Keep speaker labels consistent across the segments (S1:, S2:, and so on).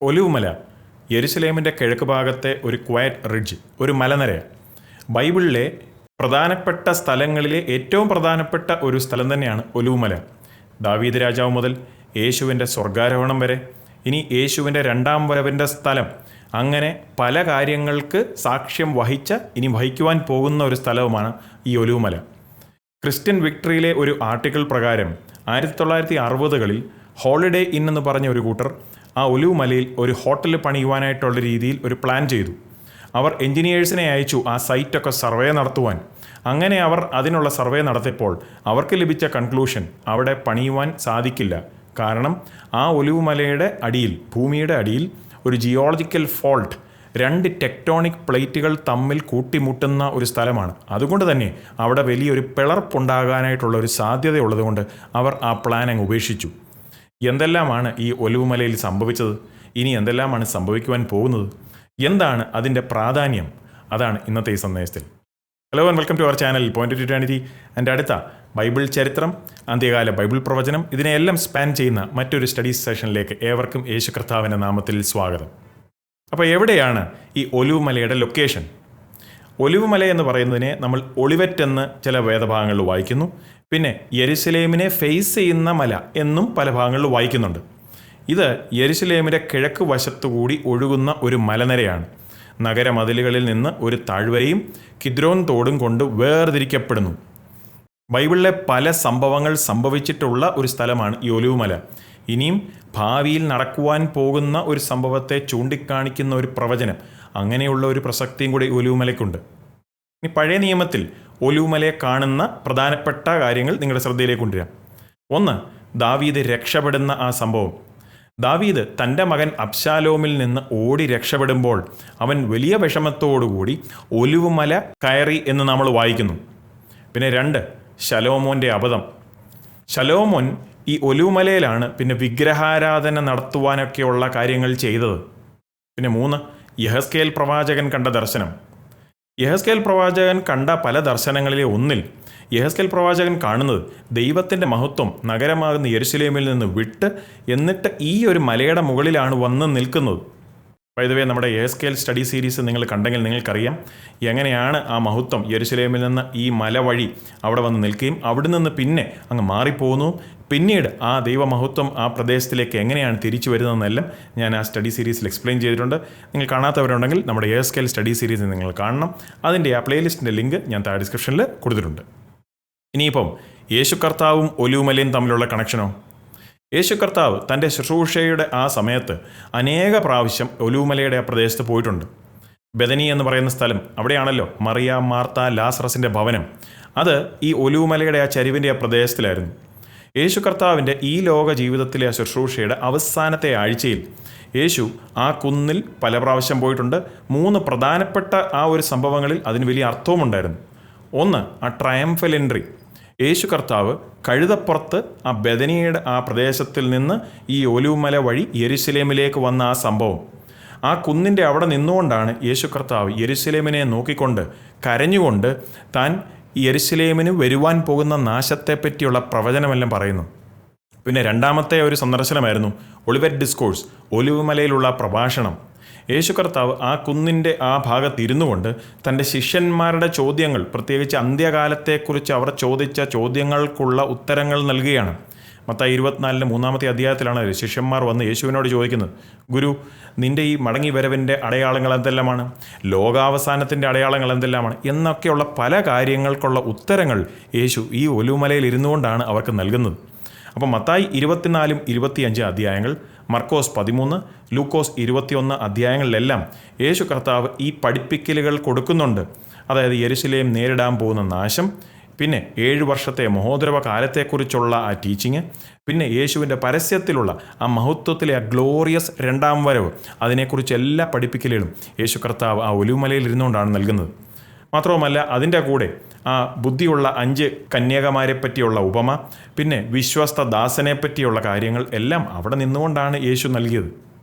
S1: ഒലിവുമല യെരുശലേമിൻ്റെ കിഴക്ക് ഭാഗത്തെ ഒരു ക്വയറ്റ് റിഡ്ജ്, ഒരു മലനിരയാണ്. ബൈബിളിലെ പ്രധാനപ്പെട്ട സ്ഥലങ്ങളിലെ ഏറ്റവും പ്രധാനപ്പെട്ട ഒരു സ്ഥലം തന്നെയാണ് ഒലിവുമല. ദാവീദ് രാജാവ് മുതൽ യേശുവിൻ്റെ സ്വർഗാരോഹണം വരെ, ഇനി യേശുവിൻ്റെ രണ്ടാം വരവിൻ്റെ സ്ഥലം, അങ്ങനെ പല കാര്യങ്ങൾക്ക് സാക്ഷ്യം വഹിച്ച, ഇനി വഹിക്കുവാൻ പോകുന്ന ഒരു സ്ഥലവുമാണ് ഈ ഒലിവുമല. ക്രിസ്ത്യൻ വിക്ടറിയിലെ ഒരു ആർട്ടിക്കിൾ പ്രകാരം 1960കളിൽ ഹോളിഡേ ഇൻ എന്ന് പറഞ്ഞ ഒരു കൂട്ടർ ആ ഒലിവുമലയിൽ ഒരു ഹോട്ടൽ പണിയുവാനായിട്ടുള്ള രീതിയിൽ ഒരു പ്ലാൻ ചെയ്തു. അവർ എൻജിനീയേഴ്സിനെ അയച്ചു ആ സൈറ്റൊക്കെ സർവേ നടത്തുവാൻ. അങ്ങനെ അവർ അതിനുള്ള സർവേ നടത്തിയപ്പോൾ അവർക്ക് ലഭിച്ച കൺക്ലൂഷൻ, അവിടെ പണിയുവാൻ സാധിക്കില്ല. കാരണം ആ ഒലിവുമലയുടെ അടിയിൽ, ഭൂമിയുടെ അടിയിൽ ഒരു ജിയോളജിക്കൽ ഫോൾട്ട്, രണ്ട് ടെക്ടോണിക് പ്ലേറ്റുകൾ തമ്മിൽ കൂട്ടിമുട്ടുന്ന ഒരു സ്ഥലമാണ്. അതുകൊണ്ട് തന്നെ അവിടെ വലിയൊരു പിളർപ്പുണ്ടാകാനായിട്ടുള്ള ഒരു സാധ്യതയുള്ളതുകൊണ്ട് അവർ ആ പ്ലാൻ അങ്ങ് ഉപേക്ഷിച്ചു. എന്തെല്ലാമാണ് ഈ ഒലിവുമലയിൽ സംഭവിച്ചത്? ഇനി എന്തെല്ലാമാണ് സംഭവിക്കുവാൻ പോകുന്നത്? എന്താണ് അതിൻ്റെ പ്രാധാന്യം? അതാണ് ഇന്നത്തെ ഈ സന്ദേശത്തിൽ. Hello and welcome to our channel point to eternity. എൻ്റെ അടുത്ത ബൈബിൾ ചരിത്രം, അന്ത്യകാല ബൈബിൾ പ്രവചനം, ഇതിനെയെല്ലാം സ്പാൻ ചെയ്യുന്ന മറ്റൊരു സ്റ്റഡീസ് സെഷനിലേക്ക് ഏവർക്കും യേശു കർത്താവിൻ്റെ നാമത്തിൽ സ്വാഗതം. അപ്പോൾ എവിടെയാണ് ഈ ഒലിവുമലയുടെ ലൊക്കേഷൻ? ഒലിവുമല എന്ന് പറയുന്നതിനെ നമ്മൾ ഒളിവറ്റ് എന്ന് ചില വേദഭാഗങ്ങളിൽ വായിക്കുന്നു. പിന്നെ യെരുശലേമിനെ ഫേസ് ചെയ്യുന്ന മല എന്നും പല ഭാഗങ്ങളിൽ വായിക്കുന്നുണ്ട്. ഇത് യെരുശലേമിൻ്റെ കിഴക്ക് വശത്തുകൂടി ഒഴുകുന്ന ഒരു മലനിരയാണ്. നഗരമതിലുകളിൽ നിന്ന് ഒരു താഴ്വരയും കിദ്രോൻ തോടും കൊണ്ട് വേർതിരിക്കപ്പെടുന്നു. ബൈബിളിലെ പല സംഭവങ്ങൾ സംഭവിച്ചിട്ടുള്ള ഒരു സ്ഥലമാണ് ഈ ഒലിവുമല. ഇനിയും ഭാവിയിൽ നടക്കുവാൻ പോകുന്ന ഒരു സംഭവത്തെ ചൂണ്ടിക്കാണിക്കുന്ന ഒരു പ്രവചനം, അങ്ങനെയുള്ള ഒരു പ്രസക്തിയും കൂടി ഒലിവുമലയ്ക്കുണ്ട്. ഇനി പഴയ നിയമത്തിൽ ഒലിവുമലയെ കാണുന്ന പ്രധാനപ്പെട്ട കാര്യങ്ങൾ നിങ്ങളുടെ ശ്രദ്ധയിലേക്ക് കൊണ്ടുവരാം. ഒന്ന്, ദാവീദ് രക്ഷപ്പെടുന്ന ആ സംഭവം. ദാവീദ് തൻ്റെ മകൻ അബ്ശാലോമിൽ നിന്ന് ഓടി രക്ഷപ്പെടുമ്പോൾ അവൻ വലിയ വിഷമത്തോടുകൂടി ഒലിവുമല കയറി എന്ന് നമ്മൾ വായിക്കുന്നു. പിന്നെ രണ്ട്, ശലോമോൻ്റെ അബദ്ധം. ശലോമോൻ ഈ ഒലിവുമലയിലാണ് പിന്നെ വിഗ്രഹാരാധന നടത്തുവാനൊക്കെയുള്ള കാര്യങ്ങൾ ചെയ്തത്. പിന്നെ മൂന്ന്, യെഹെസ്കേൽ പ്രവാചകൻ കണ്ട ദർശനം. യെഹെസ്കേൽ പ്രവാചകൻ കണ്ട പല ദർശനങ്ങളിലെ ഒന്നിൽ യെഹെസ്കേൽ പ്രവാചകൻ കാണുന്നത് ദൈവത്തിൻ്റെ മഹത്വം നഗരമാകുന്ന യെരുശലേമിൽ നിന്ന് വിട്ട് എന്നിട്ട് ഈ ഒരു മലയുടെ മുകളിലാണ് വന്ന് നിൽക്കുന്നത്. വൈദവേ, നമ്മുടെ യെഹെസ്കേൽ സ്റ്റഡി സീരീസ് നിങ്ങൾ കണ്ടെങ്കിൽ നിങ്ങൾക്കറിയാം എങ്ങനെയാണ് ആ മഹത്വം യെരുശലേമിൽ നിന്ന് ഈ മല വഴി അവിടെ വന്ന് നിൽക്കുകയും അവിടെ നിന്ന് പിന്നെ അങ്ങ് മാറിപ്പോകുന്നു. പിന്നീട് ആ ദൈവമഹത്വം ആ പ്രദേശത്തിലേക്ക് എങ്ങനെയാണ് തിരിച്ചു വരുന്നതെന്നെല്ലാം ഞാൻ ആ സ്റ്റഡി സീരീസിൽ എക്സ്പ്ലെയിൻ ചെയ്തിട്ടുണ്ട്. നിങ്ങൾ കാണാത്തവരുണ്ടെങ്കിൽ നമ്മുടെ യെഹെസ്കേൽ സ്റ്റഡി സീരീസ് നിങ്ങൾ കാണണം. അതിൻ്റെ ആ പ്ലേലിസ്റ്റിൻ്റെ ലിങ്ക് ഞാൻ താഴെ ഡിസ്ക്രിപ്ഷനിൽ കൊടുത്തിട്ടുണ്ട്. ഇനിയിപ്പം യേശു കർത്താവും ഒലിവുമലയും തമ്മിലുള്ള കണക്ഷനോ? യേശു കർത്താവ് തൻ്റെ ശുശ്രൂഷയുടെ ആ സമയത്ത് അനേക പ്രാവശ്യം ഒലിവുമലയുടെ ആ പ്രദേശത്ത് പോയിട്ടുണ്ട്. ബെഥനി എന്ന് പറയുന്ന സ്ഥലം, അവിടെയാണല്ലോ മറിയ, മാർത്ത, ലാസറസിൻ്റെ ഭവനം. അത് ഈ ഒലിവുമലയുടെ ആ ചരിവിൻ്റെ ആ പ്രദേശത്തിലായിരുന്നു. യേശു കർത്താവിൻ്റെ ഈ ലോക ജീവിതത്തിലെ ആ ശുശ്രൂഷയുടെ അവസാനത്തെ ആഴ്ചയിൽ യേശു ആ കുന്നിൽ പല പ്രാവശ്യം പോയിട്ടുണ്ട്. മൂന്ന് പ്രധാനപ്പെട്ട ആ ഒരു സംഭവങ്ങളിൽ അതിന് വലിയ അർത്ഥവുമുണ്ടായിരുന്നു. ഒന്ന്, ആ ട്രയംഫൽ എൻട്രി. യേശു കർത്താവ് കഴുതപ്പുറത്ത് ആ ബെഥനിയുടെ ആ പ്രദേശത്തിൽ നിന്ന് ഈ ഒലിവുമല വഴി യെരുശലേമിലേക്ക് വന്ന ആ സംഭവം. ആ കുന്നിൻ്റെ അവിടെ നിന്നുകൊണ്ടാണ് യേശു കർത്താവ് യെരുശലേമിനെ നോക്കിക്കൊണ്ട് കരഞ്ഞുകൊണ്ട് താൻ യെരുശലേമിന് വരുവാൻ പോകുന്ന നാശത്തെപ്പറ്റിയുള്ള പ്രവചനമെല്ലാം പറയുന്നു. പിന്നെ രണ്ടാമത്തെ ഒരു സന്ദർശനമായിരുന്നു ഒളിവറ്റ് ഡിസ്കോഴ്സ്, ഒലിവുമലയിലുള്ള പ്രഭാഷണം. യേശു കർത്താവ് ആ കുന്നിൻ്റെ ആ ഭാഗത്തിരുന്നു കൊണ്ട് തൻ്റെ ശിഷ്യന്മാരുടെ ചോദ്യങ്ങൾ, പ്രത്യേകിച്ച് അന്ത്യകാലത്തെക്കുറിച്ച് അവർ ചോദിച്ച ചോദ്യങ്ങൾക്കുള്ള ഉത്തരങ്ങൾ നൽകുകയാണ്. മത്തായി 24-3 അധ്യായത്തിലാണ് ശിഷ്യന്മാർ വന്ന് യേശുവിനോട് ചോദിക്കുന്നത്, ഗുരു, നിൻ്റെ ഈ മടങ്ങി വരവിൻ്റെ അടയാളങ്ങൾ എന്തെല്ലാമാണ്? ലോകാവസാനത്തിൻ്റെ അടയാളങ്ങൾ എന്തെല്ലാമാണ്? എന്നൊക്കെയുള്ള പല കാര്യങ്ങൾക്കുള്ള ഉത്തരങ്ങൾ യേശു ഈ ഒലിവുമലയിൽ ഇരുന്നു കൊണ്ടാണ് അവർക്ക് നൽകുന്നത്. അപ്പം മത്തായി 24-25 അധ്യായങ്ങൾ, മർക്കോസ് 13, ലൂക്കോസ് 21 അധ്യായങ്ങളിലെല്ലാം യേശു കർത്താവ് ഈ പഠിപ്പിക്കലുകൾ കൊടുക്കുന്നുണ്ട്. അതായത് യെരുശലേം നേരിടാൻ പോകുന്ന നാശം, പിന്നെ 7 വർഷത്തെ മഹോദരവ കാലത്തെക്കുറിച്ചുള്ള ആ ടീച്ചിങ്, പിന്നെ യേശുവിൻ്റെ പരസ്യത്തിലുള്ള ആ മഹത്വത്തിലെ ആ ഗ്ലോറിയസ് രണ്ടാം വരവ്, അതിനെക്കുറിച്ച് എല്ലാ പഠിപ്പിക്കലുകളും യേശു കർത്താവ് ആ ഒലിവുമലയിൽ ഇരുന്നുകൊണ്ടാണ് നൽകുന്നത്. മാത്രവുമല്ല അതിൻ്റെ കൂടെ ആ ബുദ്ധിയുള്ള 5 കന്യകമാരെ പറ്റിയുള്ള ഉപമ, പിന്നെ വിശ്വസ്ത ദാസനെ പറ്റിയുള്ള കാര്യങ്ങൾ എല്ലാം അവിടെ നിന്നുകൊണ്ടാണ് യേശു നൽകിയത്.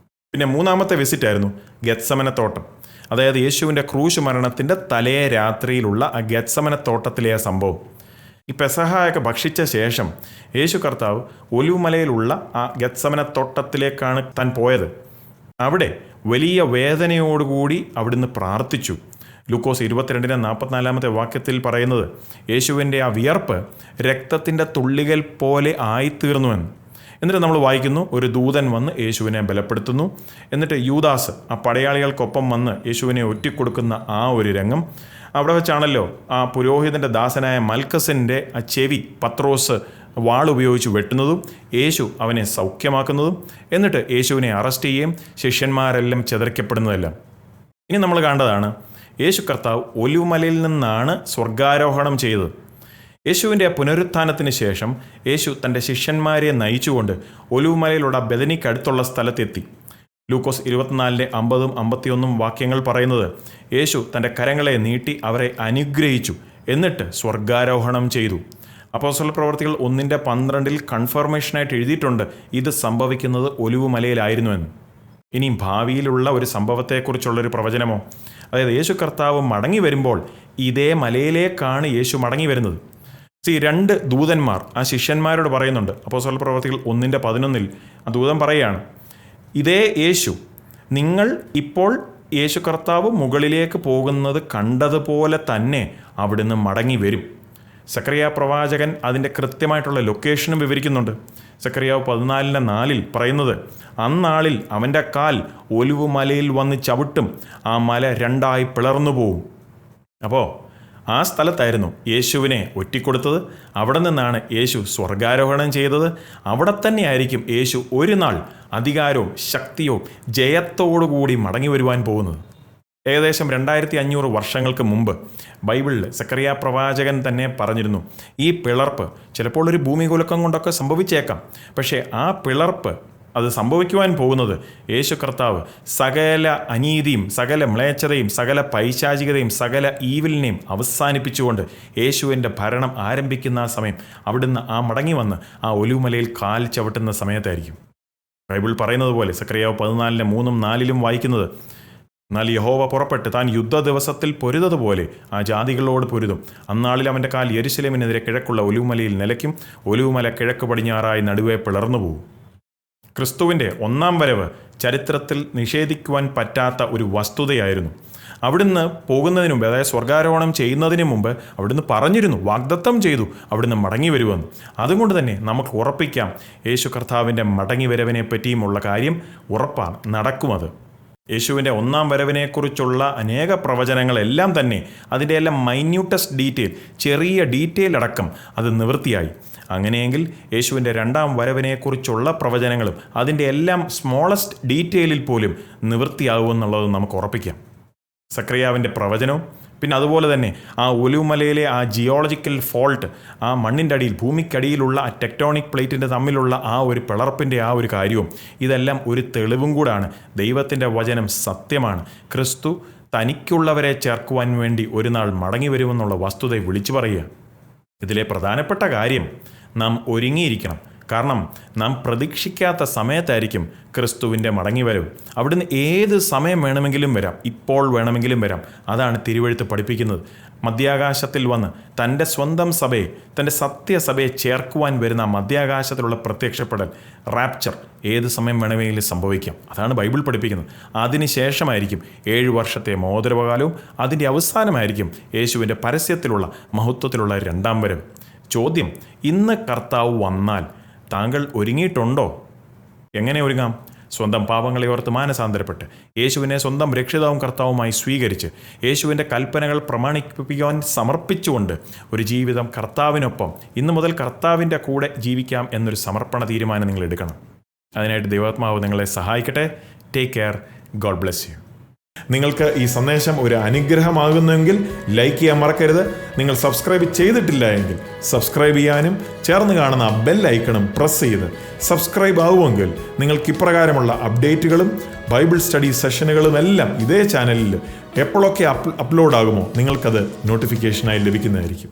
S1: പിന്നെ മൂന്നാമത്തെ വിസിറ്റായിരുന്നു ഗെത്സമനത്തോട്ടം. അതായത് യേശുവിൻ്റെ ക്രൂശ് മരണത്തിൻ്റെ തലേ രാത്രിയിലുള്ള ആ ഗെത്സമനത്തോട്ടത്തിലെ ആ സംഭവം. ഈ പെസഹായൊക്കെ ഭക്ഷിച്ച ശേഷം യേശു കർത്താവ് ഒലിവുമലയിലുള്ള ആ ഗെത്സമനത്തോട്ടത്തിലേക്കാണ് താൻ പോയത്. അവിടെ വലിയ വേദനയോടുകൂടി അവിടുന്ന് പ്രാർത്ഥിച്ചു. ലൂക്കോസ് 22:44 വാക്യത്തിൽ പറയുന്നത് യേശുവിൻ്റെ ആ വിയർപ്പ് രക്തത്തിൻ്റെ തുള്ളികൾ പോലെ ആയിത്തീർന്നുവെന്ന്. എന്നിട്ട് നമ്മൾ വായിക്കുന്നു, ഒരു ദൂതൻ വന്ന് യേശുവിനെ ബലപ്പെടുത്തുന്നു. എന്നിട്ട് യൂദാസ് ആ പടയാളികൾക്കൊപ്പം വന്ന് യേശുവിനെ ഒറ്റിക്കൊടുക്കുന്ന ആ ഒരു രംഗം. അവിടെ വെച്ചാണല്ലോ ആ പുരോഹിതൻ്റെ ദാസനായ മൽക്കസിൻ്റെ ആ ചെവി പത്രോസ് വാളുപയോഗിച്ച് വെട്ടുന്നതും യേശു അവനെ സൗഖ്യമാക്കുന്നതും. എന്നിട്ട് യേശുവിനെ അറസ്റ്റ് ചെയ്യുകയും ശിഷ്യന്മാരെല്ലാം ചിതറിക്കപ്പെടുന്നതെല്ലാം. ഇനി നമ്മൾ കണ്ടതാണ് യേശു കർത്താവ് ഒലിവുമലയിൽ നിന്നാണ് സ്വർഗാരോഹണം ചെയ്തത്. യേശുവിൻ്റെ പുനരുത്ഥാനത്തിന് ശേഷം യേശു തൻ്റെ ശിഷ്യന്മാരെ നയിച്ചുകൊണ്ട് ഒലിവുമലയിലുള്ള ബെഥനിക്കടുത്തുള്ള സ്ഥലത്തെത്തി. ലൂക്കോസ് 24:50-51 വാക്യങ്ങൾ പറയുന്നത് യേശു തൻ്റെ കരങ്ങളെ നീട്ടി അവരെ അനുഗ്രഹിച്ചു, എന്നിട്ട് സ്വർഗാരോഹണം ചെയ്തു. അപ്പോസ്തല പ്രവർത്തികൾ 1:12 കൺഫർമേഷനായിട്ട് എഴുതിയിട്ടുണ്ട് ഇത് സംഭവിക്കുന്നത് ഒലിവുമലയിലായിരുന്നുവെന്ന്. ഇനി ഭാവിയിലുള്ള ഒരു സംഭവത്തെക്കുറിച്ചുള്ളൊരു പ്രവചനമോ? അതായത് യേശു കർത്താവ് മടങ്ങി വരുമ്പോൾ ഇതേ മലയിലേക്കാണ് യേശു മടങ്ങി വരുന്നത്. രണ്ട് ദൂതന്മാർ ആ ശിഷ്യന്മാരോട് പറയുന്നുണ്ട്. അപ്പോസ്തല പ്രവർത്തികൾ 1:11 ആ ദൂതൻ പറയുകയാണ്, ഇതേ യേശു, നിങ്ങൾ ഇപ്പോൾ യേശു കർത്താവ് മുകളിലേക്ക് പോകുന്നത് കണ്ടതുപോലെ തന്നെ അവിടുന്ന് മടങ്ങി വരും. സക്കറിയ പ്രവാചകൻ അതിൻ്റെ കൃത്യമായിട്ടുള്ള ലൊക്കേഷനും വിവരിക്കുന്നുണ്ട്. സക്കറിയാവ് 14:4 പറയുന്നത്, അന്നാളിൽ അവൻ്റെ കാൽ ഒലിവുമലയിൽ വന്ന് ചവിട്ടും, ആ മല രണ്ടായി പിളർന്നു പോവും. അപ്പോൾ ആ സ്ഥലത്തായിരുന്നു യേശുവിനെ ഒറ്റിക്കൊടുത്തത്. അവിടെ നിന്നാണ് യേശു സ്വർഗാരോഹണം ചെയ്തത്. അവിടെ തന്നെയായിരിക്കും യേശു ഒരു നാൾ അധികാരവും ശക്തിയോ ജയത്തോടുകൂടി മടങ്ങി വരുവാൻ പോകുന്നത്. ഏകദേശം 2500 വർഷങ്ങൾക്ക് മുമ്പ് ബൈബിളിൽ സക്കറിയ പ്രവാചകൻ തന്നെ പറഞ്ഞിരുന്നു, ഈ പിളർപ്പ് ചിലപ്പോൾ ഒരു ഭൂമികുലുക്കം കൊണ്ടൊക്കെ സംഭവിച്ചേക്കാം. പക്ഷേ ആ പിളർപ്പ് അത് സംഭവിക്കുവാൻ പോകുന്നത് യേശു കർത്താവ് സകല അനീതിയും സകല മ്ലേച്ഛതയും സകല പൈശാചികതയും സകല ഈവിലിനെയും അവസാനിപ്പിച്ചുകൊണ്ട് യേശുവിൻ്റെ ഭരണം ആരംഭിക്കുന്ന ആ സമയം, അവിടുന്ന് ആ മടങ്ങി വന്ന് ആ ഒലിവുമലയിൽ കാൽ ചവിട്ടുന്ന സമയത്തായിരിക്കും. ബൈബിൾ പറയുന്നത് പോലെ സക്കറിയാവ് 14:3-4 വായിക്കുന്നത്, എന്നാൽ യഹോവ പുറപ്പെട്ട് താൻ യുദ്ധ ദിവസത്തിൽ പൊരുതതുപോലെ ആ ജാതികളോട് പൊരുതും. അന്നാളിൽ അവൻ്റെ കാൽ യെരുശലേമിനെതിരെ കിഴക്കുള്ള ഒലിവുമലയിൽ നിലയ്ക്കും. ഒലിവുമല കിഴക്ക് പടിഞ്ഞാറായി നടുവേ പിളർന്നു പോകും. ക്രിസ്തുവിൻ്റെ ഒന്നാം വരവ് ചരിത്രത്തിൽ നിഷേധിക്കുവാൻ പറ്റാത്ത ഒരു വസ്തുതയായിരുന്നു. അവിടുന്ന് പോകുന്നതിന് മുമ്പ്, അതായത് സ്വർഗാരോഹണം ചെയ്യുന്നതിന് മുമ്പ് അവിടുന്ന് പറഞ്ഞിരുന്നു, വാഗ്ദത്തം ചെയ്തു അവിടുന്ന് മടങ്ങി വരുമെന്ന്. അതുകൊണ്ട് തന്നെ നമുക്ക് ഉറപ്പിക്കാം, യേശു കർത്താവിൻ്റെ മടങ്ങി വരവിനെ പറ്റിയുമുള്ള കാര്യം ഉറപ്പാണ്, നടക്കുമത്. യേശുവിൻ്റെ ഒന്നാം വരവിനെക്കുറിച്ചുള്ള അനേക പ്രവചനങ്ങളെല്ലാം തന്നെ അതിൻ്റെ എല്ലാം മൈന്യൂട്ടസ്റ്റ് ഡീറ്റെയിൽ, ചെറിയ ഡീറ്റെയിൽ അടക്കം അത് നിവൃത്തിയായി. അങ്ങനെയെങ്കിൽ യേശുവിൻ്റെ രണ്ടാം വരവിനെക്കുറിച്ചുള്ള പ്രവചനങ്ങളും അതിൻ്റെ എല്ലാം സ്മോളസ്റ്റ് ഡീറ്റെയിലിൽ പോലും നിവൃത്തിയാകുമെന്നുള്ളത് നമുക്ക് ഉറപ്പിക്കാം. സക്കറിയാവിൻ്റെ പ്രവചനവും പിന്നെ അതുപോലെ തന്നെ ആ ഒലിവുമലയിലെ ആ ജിയോളജിക്കൽ ഫോൾട്ട്, ആ മണ്ണിൻ്റെ അടിയിൽ ഭൂമിക്കടിയിലുള്ള ആ ടെക്ടോണിക് പ്ലേറ്റിൻ്റെ തമ്മിലുള്ള ആ ഒരു പിളർപ്പിൻ്റെ ആ ഒരു കാര്യവും ഇതെല്ലാം ഒരു തെളിവും കൂടാണ്. ദൈവത്തിൻ്റെ വചനം സത്യമാണ്. ക്രിസ്തു തനിക്കുള്ളവരെ ചേർക്കുവാൻ വേണ്ടി ഒരു നാൾ മടങ്ങി വരുമെന്നുള്ള വസ്തുത വിളിച്ചു പറയുക. ഇതിലെ പ്രധാനപ്പെട്ട കാര്യം നാം ഒരുങ്ങിയിരിക്കണം. കാരണം നാം പ്രതീക്ഷിക്കാത്ത സമയത്തായിരിക്കും ക്രിസ്തുവിൻ്റെ മടങ്ങി വരവ്. അവിടുന്ന് ഏത് സമയം വേണമെങ്കിലും വരാം, ഇപ്പോൾ വേണമെങ്കിലും വരാം. അതാണ് തിരുവെഴുത്ത് പഠിപ്പിക്കുന്നത്. മധ്യാകാശത്തിൽ വന്ന് തൻ്റെ സ്വന്തം സഭയെ, തൻ്റെ സത്യസഭയെ ചേർക്കുവാൻ വരുന്ന മധ്യാകാശത്തിലുള്ള പ്രത്യക്ഷപ്പെടൽ, റാപ്ചർ ഏത് സമയം വേണമെങ്കിലും സംഭവിക്കാം. അതാണ് ബൈബിൾ പഠിപ്പിക്കുന്നത്. അതിനുശേഷമായിരിക്കും 7 വർഷത്തെ മോദരവകാലവും അതിൻ്റെ അവസാനമായിരിക്കും യേശുവിൻ്റെ പരസ്യത്തിലുള്ള മഹത്വത്തിലുള്ള രണ്ടാം വരവ്. ചോദ്യം, ഇന്ന് കർത്താവ് വന്നാൽ താങ്കൾ ഒരുങ്ങിയിട്ടുണ്ടോ? എങ്ങനെ ഒരുങ്ങാം? സ്വന്തം പാപങ്ങളെ ഓർത്ത് മാനസാന്തരപ്പെട്ട് യേശുവിനെ സ്വന്തം രക്ഷിതാവും കർത്താവുമായി സ്വീകരിച്ച് യേശുവിൻ്റെ കൽപ്പനകൾ പ്രമാണിപ്പിക്കുവാൻ സമർപ്പിച്ചുകൊണ്ട് ഒരു ജീവിതം കർത്താവിനൊപ്പം ഇന്നു മുതൽ കർത്താവിൻ്റെ കൂടെ ജീവിക്കാം എന്നൊരു സമർപ്പണ തീരുമാനം നിങ്ങൾ എടുക്കണം. അതിനായിട്ട് ദൈവാത്മാവ് നിങ്ങളെ സഹായിക്കട്ടെ. Take care. God bless you. നിങ്ങൾക്ക് ഈ സന്ദേശം ഒരു അനുഗ്രഹമാകുന്നെങ്കിൽ ലൈക്ക് ചെയ്യാൻ മറക്കരുത്. നിങ്ങൾ സബ്സ്ക്രൈബ് ചെയ്തിട്ടില്ല എങ്കിൽ സബ്സ്ക്രൈബ് ചെയ്യാനും ചേർന്ന് കാണുന്ന ബെൽ ഐക്കണും പ്രസ് ചെയ്ത് സബ്സ്ക്രൈബ് ആവുമെങ്കിൽ നിങ്ങൾക്ക് ഇപ്രകാരമുള്ള അപ്ഡേറ്റുകളും ബൈബിൾ സ്റ്റഡി സെഷനുകളും എല്ലാം ഇതേ ചാനലിൽ എപ്പോഴൊക്കെ അപ്ലോഡ് ആകുമോ നിങ്ങൾക്കത് നോട്ടിഫിക്കേഷനായി ലഭിക്കുന്നതായിരിക്കും.